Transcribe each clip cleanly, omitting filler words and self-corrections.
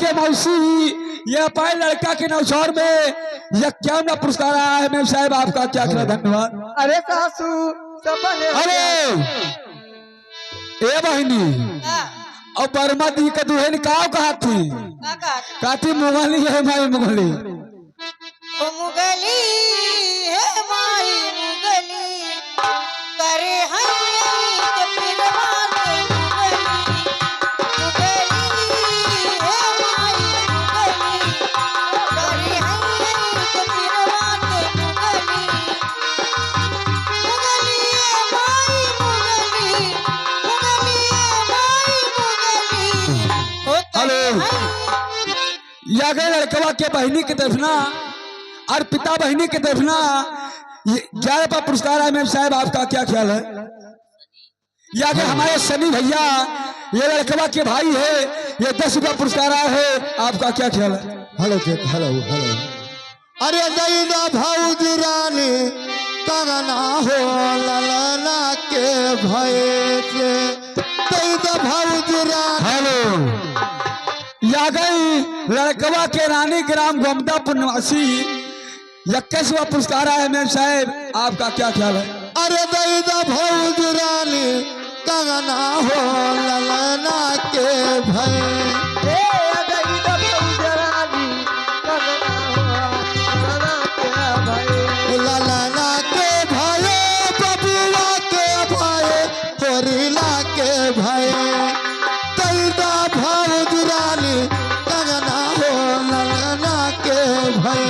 के मौसी ये पाए लड़का के नौशहर में यह क्या ना पुरस्कार आया है। मेम साहब आपका क्या क्या धन्यवाद। अरे सासू अरे ए बहनी और बर्मा दी का दुल्हन का कहा थी काटी मुगली है माई मुगली ओ मुगली है माई मुगली करे हई के पिरवा के मुगली है माई मुगली करे हई के पिरवा के मुगली है माई मुगली है माई मुगली ओ हेलो या गए लड़कवा के बहनी के तरफना और पिता बहनी के तरफना 11 पर पुरस्कार है। मेम साहब आपका क्या ख्याल है। या गए हमारे सनी भैया ये लड़कवा के भाई है ये 10 रुपया पुरस्कार आया है। आपका क्या ख्याल है। हेलो हेलो हेलो अरे दैदा भौजी रानी कंगना हो ललना के भय से दैदा भौजी रानी हेलो या गई लड़कवा के रानी ग्राम गोमदापुर निवासी 21वां पुरस्कार है। मेम साहब आपका क्या ख्याल है। अरे दैदा भौजी रानी कंगना हो ललना के भय ललना के भय बबुआ के भय होरिला के भय दैदा भौजी रानी कंगना हो ललना के भय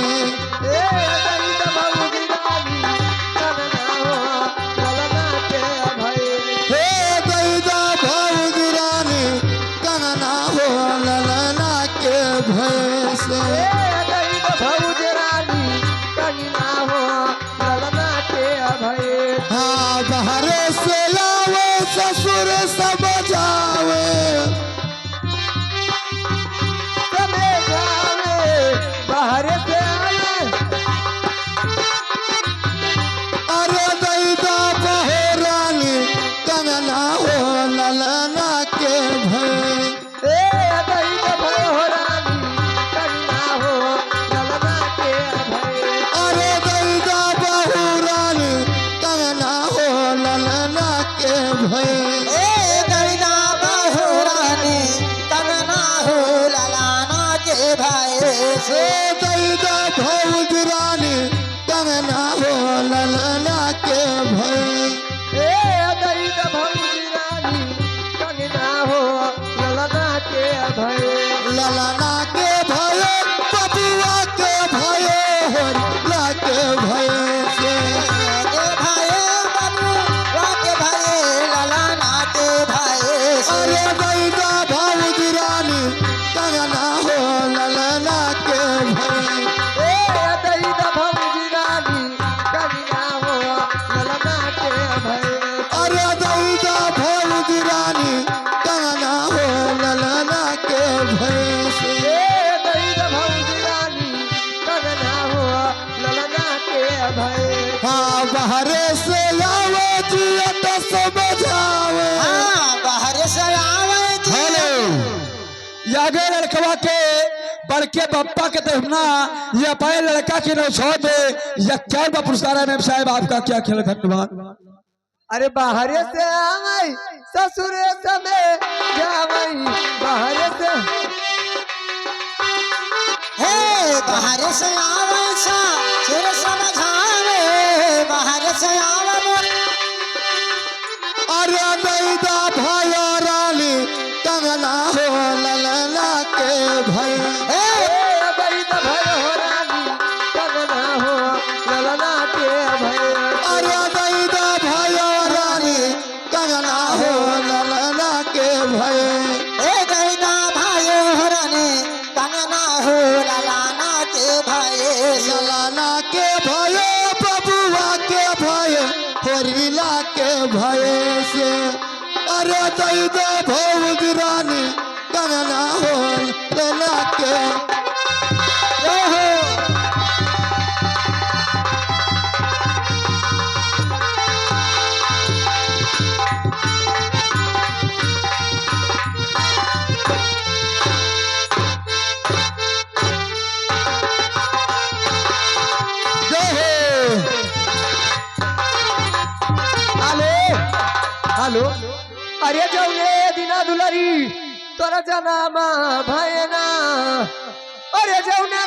हे दैदा भौजी रानी कंगना हो ललना के भय से हाँ बाहरे से आवे ससुर सब जावे अरे दैदा बहरानी कंगना हो ललना के भय अरे दैदा बहरानी कंगना हो ललना के भय ए दैदा बहुरानी कंगना हो ललाना के भाई से हे दैदा भौजी रानी कंगना हो ललना के भय ललना के भय बबुआ के भय होरिला के भय से के भाई बाबू के भाई ललाना के भाई से अरे दैदा भौजी रानी कंगना हो ललना के भय अरे दैदा भौजी रानी कंगना हो ललना के भय से हाँ बाहरे से आवे जियत सब जावे हाँ बाहर से आवे थे हेलो या गए लड़कवा के बड़के बप्पा के तरफना ये पाए लड़का के नौशहर में 51वां पुरस्कार है। मेम साहब आपका क्या ख्याल है। धन्यवाद। अरे बाहरे से आवे ससुर समय जावई बाहरे से हे बाहर से आवे सा सिर समझावे बाहर से आवे अरे दैदा भय रानी कंगना हो ललना के भय अरे दैदा भय रानी कंगना हो ललना के भय ए दैदा भाई हराने कंगना हो ललाना के भाई ललना के भय बबुआ के भय होरिला के भय से अरे दैदा भौजी रानी कंगना हो ललना के अरे जौने दिना दुलारी तोरा जनामा भयना अरे जौने